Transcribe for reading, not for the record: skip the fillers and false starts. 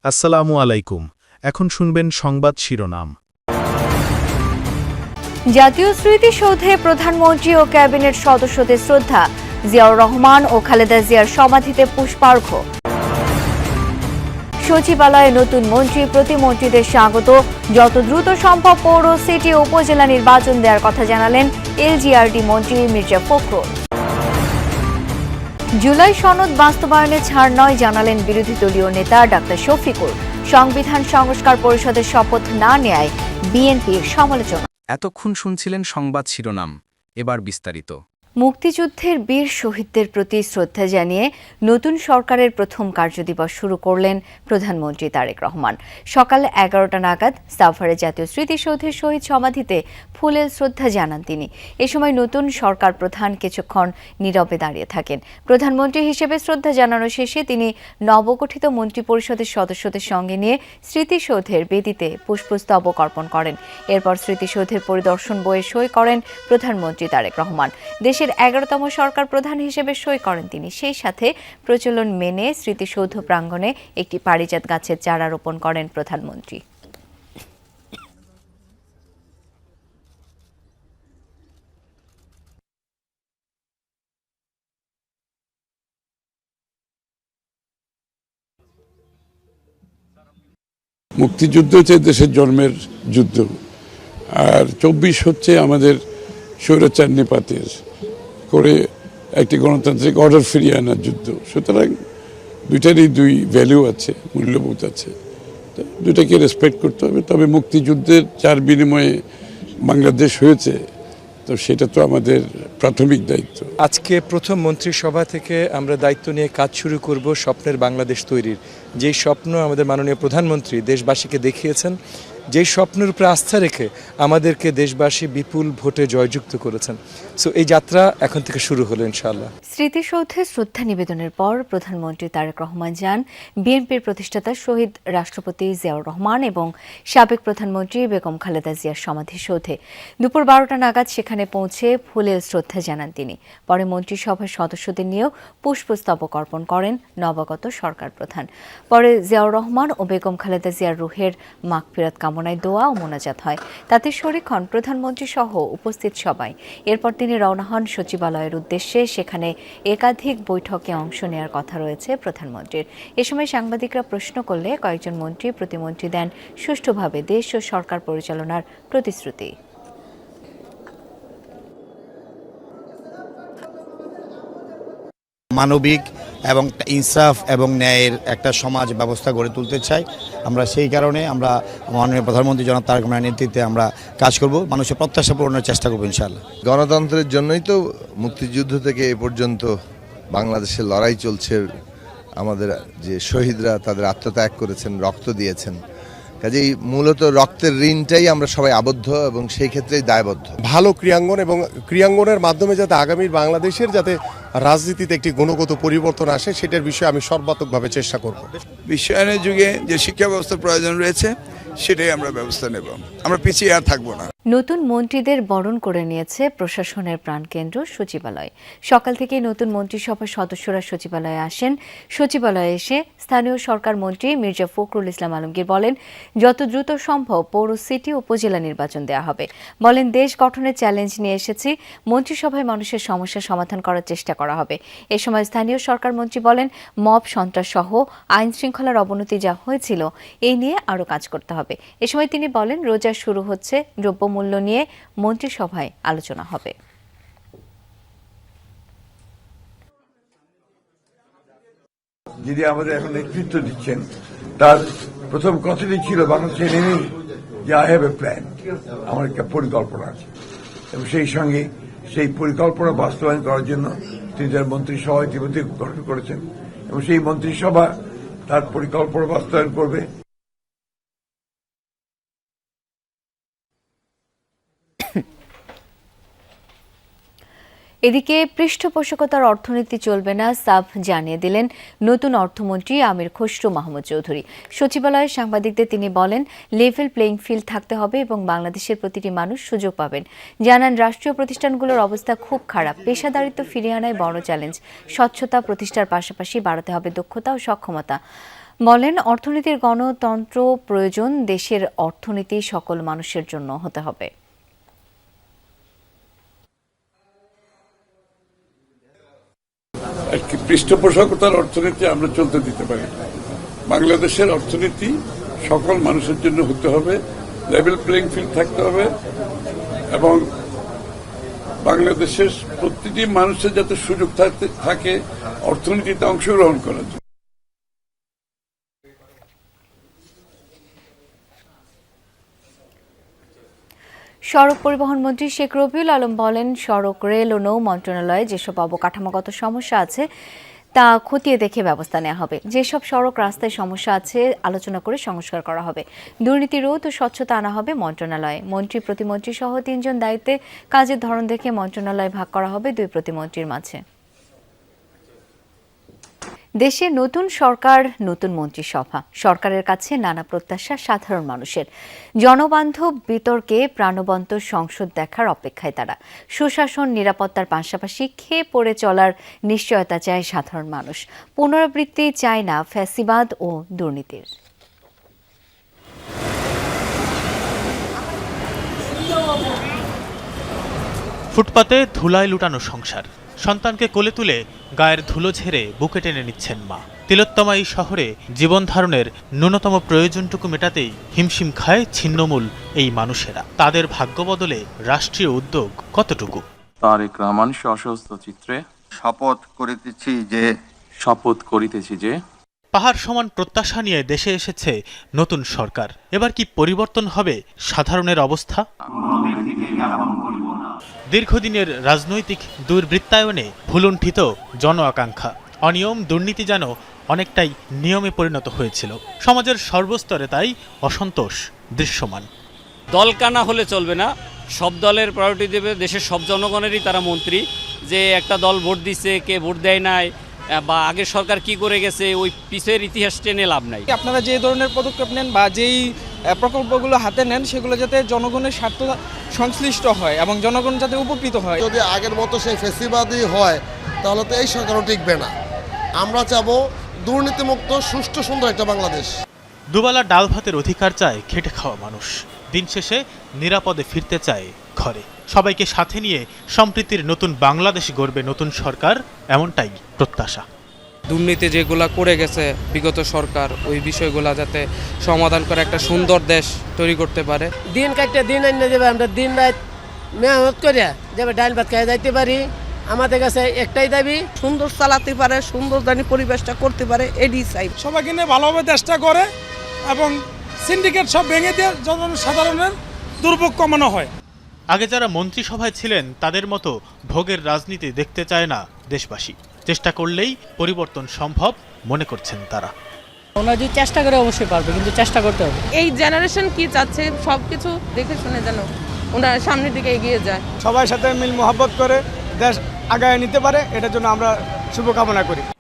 আসসালামু আলাইকুম। এখন শুনবেন সংবাদ শিরোনাম। জাতীয় স্মৃতিসৌধে প্রধানমন্ত্রী ও ক্যাবিনেট সদস্যদের শ্রদ্ধা, জিয়াউর রহমান ও খালেদা জিয়ার সমাধিতে পুষ্পার্ঘ্য। সচিবালয়ে নতুন মন্ত্রী প্রতিমন্ত্রীদের স্বাগত, যত দ্রুত সম্ভব পৌর, সিটি ও উপজেলা নির্বাচন দেওয়ার কথা জানালেন এলজিআরডি মন্ত্রী মির্জা ফখরুল। জুলাই সনদ বাস্তবায়নে ছাড় নয় জানালেন বিরোধী দলীয় নেতা ডাক্তার শফিকুর। সংবিধান সংস্কার পরিষদের শপথ না নেয়ায় বিএনপির সমালোচনা। এতক্ষণ শুনছিলেন সংবাদ শিরোনাম, এবার বিস্তারিত। মুক্তিযুদ্ধের বীর শহীদদের প্রতি শ্রদ্ধা জানিয়ে নতুন সরকারের প্রথম কার্যদিবস শুরু করলেন প্রধানমন্ত্রী তারেক রহমান। সকাল 11টা নাগাদ সাভারে জাতীয় স্মৃতিসৌধের শহীদ সমাধিতে ফুলেল শ্রদ্ধা জানান তিনি। এ সময় নতুন সরকার প্রধান কিছুক্ষণ নীরবে দাঁড়িয়ে থাকেন। প্রধানমন্ত্রী হিসেবে শ্রদ্ধা জানানো শেষে তিনি নবগঠিত মন্ত্রিপরিষদের সদস্যদের সঙ্গে নিয়ে স্মৃতিসৌধের বেদিতে পুষ্পস্তবক অর্পণ করেন। এরপর স্মৃতিসৌধের পরিদর্শন বইয়ে সই করেন প্রধানমন্ত্রী তারেক রহমান। দেশের 11তম সরকার প্রধান হিসেবে সই করেন তিনি। সেই সাথে প্রচলন মেনে স্মৃতিসৌধ প্রাঙ্গণে একটি পারিজাত গাছের চারা রোপণ করেন প্রধানমন্ত্রী। মুক্তিযুদ্ধ হচ্ছে দেশের জন্মের যুদ্ধ, আর 24 হচ্ছে আমাদের স্বৈরাচার নিপাতের করে একটি গণতান্ত্রিক অর্ডার ফিরিয়ে আনার যুদ্ধ। সুতরাং দুইটারই দুই ভ্যালু আছে, মূল্যবোধ আছে, দুটাকে রেসপেক্ট করতে হবে। তবে মুক্তিযুদ্ধের যার বিনিময়ে বাংলাদেশ হয়েছে, তো সেটা তো আমাদের প্রাথমিক দায়িত্ব। আজকে প্রথম মন্ত্রিসভা থেকে আমরা দায়িত্ব নিয়ে কাজ শুরু করব স্বপ্নের বাংলাদেশ তৈরির। যেই স্বপ্ন আমাদের মাননীয় প্রধানমন্ত্রী দেশবাসীকে দেখিয়েছেন, যেই স্বপ্নের উপরে আস্থা রেখে আমাদেরকে দেশবাসী বিপুল ভোটে জয়যুক্ত করেছেন। সো এই যাত্রা এখন থেকে শুরু হলো ইনশাআল্লাহ। স্মৃতিসৌধে শ্রদ্ধা নিবেদনের পর প্রধানমন্ত্রী তারেক রহমান যান বিএনপির প্রতিষ্ঠাতা শহীদ রাষ্ট্রপতি জিয়াউর রহমান এবং সাবেক প্রধানমন্ত্রী বেগম খালেদা জিয়ার সমাধিসৌধে। দুপুর 12টা নাগাদ সেখানে পৌঁছে ফুলেল শ্রদ্ধা জানান তিনি। পরে মন্ত্রিসভার সদস্যদের নিয়েও পুষ্পস্তবক অর্পণ করেন নবাগত সরকার প্রধান। পরে জিয়াউর রহমান ও বেগম খালেদা জিয়ার রুহের মাগফিরাত কামনায় দোয়া ও মোনাজাত হয়। তাতে শরীক হন প্রধানমন্ত্রী সহ উপস্থিত সবাই। এরপর তিনি রওনা হন সচিবালয়ের উদ্দেশ্যে। সেখানে একাধিক বৈঠকে অংশ নেওয়ার কথা রয়েছে প্রধানমন্ত্রীর। এ সময় সাংবাদিকরা প্রশ্ন করলে কয়েকজন মন্ত্রী প্রতিমন্ত্রী দেন সুষ্ঠুভাবে দেশ ও সরকার পরিচালনার প্রতিশ্রুতি। মানবিক এবং ইনসাফ এবং ন্যায়ের একটা সমাজ ব্যবস্থা গড়ে তুলতে চাই। আমরা সেই কারণে আমরা মাননীয় প্রধানমন্ত্রী জনাব তারেক রহমানের নেতৃত্বে আমরা কাজ করব, মানুষের প্রত্যাশা পূরণের চেষ্টা করব ইনশাআল্লাহ। গণতন্ত্রের জন্যই তো মুক্তিযুদ্ধ থেকে এ পর্যন্ত বাংলাদেশের লড়াই চলছে। আমাদের যে শহীদরা তাদের আত্মত্যাগ করেছেন, রক্ত দিয়েছেন, কাজেই মূলত রক্তের ঋণটাই আমরা সবাই আবদ্ধ এবং সেই ক্ষেত্রেই দায়বদ্ধ। ভালো ক্রিয়াঙ্গন এবং ক্রিয়াঙ্গনের মাধ্যমে যাতে আগামীর বাংলাদেশের যাতে রাজনীতিতে একটি গুণগত পরিবর্তন আসে, সেটার বিষয়ে আমি সর্বাত্মকভাবে চেষ্টা করব। বিশ্বায়নের যুগে যে শিক্ষা ব্যবস্থার প্রয়োজন রয়েছে সেটাই আমরা ব্যবস্থা নেব, আমরা পিছিয়ে আর থাকবো না। নতুন মন্ত্রীদের বরণ করে নিয়েছে প্রশাসনের প্রাণকেন্দ্র সচিবালয়। সকাল থেকেই নতুন মন্ত্রিসভার সদস্যরা সচিবালয়ে আসেন। সচিবালয়ে এসে স্থানীয় সরকার মন্ত্রী মির্জা ফখরুল ইসলাম আলমগীর বলেন, যত দ্রুত সম্ভব পৌর, সিটি উপজেলা নির্বাচন দেওয়া হবে। বলেন, দেশ গঠনের চ্যালেঞ্জ নিয়ে এসেছি, মন্ত্রিসভায় মানুষের সমস্যা সমাধান করার চেষ্টা করা হবে। এ সময় স্থানীয় সরকার মন্ত্রী বলেন, মব সন্ত্রাস সহ আইন শৃঙ্খলার অবনতি যা হয়েছিল এই নিয়ে আরও কাজ করতে হবে। এ সময় তিনি বলেন, রোজা শুরু হচ্ছে, দ্রব্যমূল্য নিয়ে মন্ত্রিসভায় আলোচনা হবে। যিনি আমাদের এখন নেতৃত্ব দিচ্ছেন, তার প্রথম কথাটি ছিল বাংলাদেশে নেমে যে আই হ্যাভ এ প্ল্যান, আমার একটা পরিকল্পনা আছে, এবং সেই সঙ্গে সেই পরিকল্পনা বাস্তবায়ন করার জন্য তিনি তার মন্ত্রিসভা ইতিমধ্যে গঠন করেছেন এবং সেই মন্ত্রিসভা তার পরিকল্পনা বাস্তবায়ন করবে। এদিকে পৃষ্ঠপোষকতার অর্থনীতি চলবে না, সাফ জানিয়ে দিলেন নতুন অর্থমন্ত্রী আমির খসরু মাহমুদ চৌধুরী। সচিবালয়ে সাংবাদিকদের তিনি বলেন, লেভেল প্লেইং ফিল্ড থাকতে হবে এবং বাংলাদেশের প্রতিটি মানুষ সুযোগ পাবেন। জানান, রাষ্ট্রীয় প্রতিষ্ঠানগুলোর অবস্থা খুব খারাপ, পেশাদারিত্ব ফিরিয়ে আনায় বড় চ্যালেঞ্জ। স্বচ্ছতা প্রতিষ্ঠার পাশাপাশি বাড়াতে হবে দক্ষতা ও সক্ষমতা। বলেন, অর্থনীতির গণতন্ত্র প্রয়োজন, দেশের অর্থনীতি সকল মানুষের জন্য হতে হবে। একটি পৃষ্ঠপোষকতার অর্থনীতি আমরা চলতে দিতে পারি না। বাংলাদেশের অর্থনীতি সকল মানুষের জন্য হতে হবে, লেভেল প্লেইং ফিল্ড থাকতে হবে এবং বাংলাদেশের প্রতিটি মানুষের যাতে সুযোগ থাকে অর্থনীতিতে অংশগ্রহণ করার জন্য। সড়ক পরিবহন মন্ত্রী শেখ রবিউল আলম বলেন, সড়ক, রেল ও নৌ মন্ত্রণালয়ে যেসব অবকাঠামোগত সমস্যা আছে তা খতিয়ে দেখে ব্যবস্থা নেওয়া হবে। যেসব সড়ক রাস্তায় সমস্যা আছে আলোচনা করে সংস্কার করা হবে। দুর্নীতি রোধ ও স্বচ্ছতা আনা হবে মন্ত্রণালয়ে। মন্ত্রী, প্রতিমন্ত্রী সহ 3 জন দায়িত্বে, কাজের ধরন দেখে মন্ত্রণালয় ভাগ করা হবে 2 প্রতিমন্ত্রীর মাঝে। দেশে নতুন সরকার, নতুন মন্ত্রিসভা, সরকারের কাছে নানা প্রত্যাশা সাধারণ মানুষের। জনবান্ধব বিতর্কে প্রাণবন্ত সংসদ দেখার অপেক্ষায় তারা। সুশাসন, নিরাপত্তার পাশাপাশি খেয়ে পড়ে চলার নিশ্চয়তা চায় সাধারণ মানুষ। পুনরাবৃত্তি চায় না ফ্যাসিবাদ ও দুর্নীতির। ফুটপাতে ধুলায় লুটানো সংসার, সন্তানকে কোলে তুলে গায়ের ধুলো ঝেড়ে বুকে টেনে নিচ্ছেন মা। তিলোত্তমা এই শহরে জীবন ধারণের ন্যূনতম প্রয়োজনটুকু মেটাতেই হিমশিম খায় ছিন্নমূল এই মানুষেরা। তাদের ভাগ্য বদলে রাষ্ট্রীয় উদ্যোগ কতটুকু? তারেক রহমান সশস্ত্র চিত্রে শপথ করিতেছি যে পাহাড় সমান প্রত্যাশা নিয়ে দেশে এসেছে নতুন সরকার। এবার কি পরিবর্তন হবে সাধারণের অবস্থা? দীর্ঘদিনের রাজনৈতিক দুর্বৃত্তায়নে ভুলুণ্ঠিত জন আকাঙ্ক্ষা, অনিয়ম, দুর্নীতি যেন অনেকটাই নিয়মে পরিণত হয়েছিল। সমাজের সর্বস্তরে তাই অসন্তোষ দৃশ্যমান। দলকানা হলে চলবে না, সব দলের প্রায়োরিটি দেবে, দেশের সব জনগণেরই তারা মন্ত্রী। যে একটা দল ভোট দিচ্ছে, কে ভোট দেয় নাই, বা আগের সরকার কি করে গেছে, ওই পিছের ইতিহাস টেনে লাভ নাই। আপনারা যে ধরনের পদক্ষেপ নেন বা যেই প্রকল্পগুলো হাতে নেন সেগুলো যাতে জনগণের স্বার্থ সংশ্লিষ্ট হয় এবং জনগণ যাতে উপকৃত হয়। যদি আগের মতো সেই ফেসিবাদী হয় তাহলে তো এই সরকারও টিকবে না। আমরা চাবো দুর্নীতিমুক্ত, সুষ্ঠু, সুন্দর একটা বাংলাদেশ। দুবেলা ডাল ভাতের অধিকার চায় খেটে খাওয়া মানুষ। দিন শেষে নিরাপদে ফিরতে চায় ঘরে। সবাইকে সাথে নিয়ে সম্প্রীতির নতুন বাংলাদেশ গড়বে নতুন সরকার, এমনটাই প্রত্যাশা। দুর্নীতি যেগুলা করে গেছে বিগত সরকার, ওই বিষয়গুলো যাতে সমাধান করে একটা সুন্দর দেশ তৈরি করতে পারে। দিন কাটতে দিন এনে দেবে, আমরা দিন রাত মেহনত করে যাবে ডাল ভাত খাই যাইতে পারি। আমাদের কাছে একটাই দাবি, সুন্দর চালাতে পারে, সুন্দর জানি পরিবেশটা করতে পারে, এডি চাই। সবাইকে নিয়ে ভালোভাবে দেশটা করে এবং সিন্ডিকেট সব ভেঙে দিয়ে জনসাধারণের দুর্ভোগ কমানো হয়। আগে যারা মন্ত্রিসভায় ছিলেন তাদের মতো ভোগের রাজনীতি দেখতে চায় না দেশবাসী। চেষ্টা করলেই পরিবর্তন সম্ভব মনে করছেন তারা। ওনারা যদি চেষ্টা করে অবশ্যই পারবে, কিন্তু চেষ্টা করতে হবে। এই জেনারেশন কি চাচ্ছে সবকিছু দেখে শুনে যেন ওনারা সামনের দিকে এগিয়ে যায়। সবার সাথে মিল মোহাব্বত করে দেশ আগায় নিতে পারে, এটার জন্য আমরা শুভকামনা করি।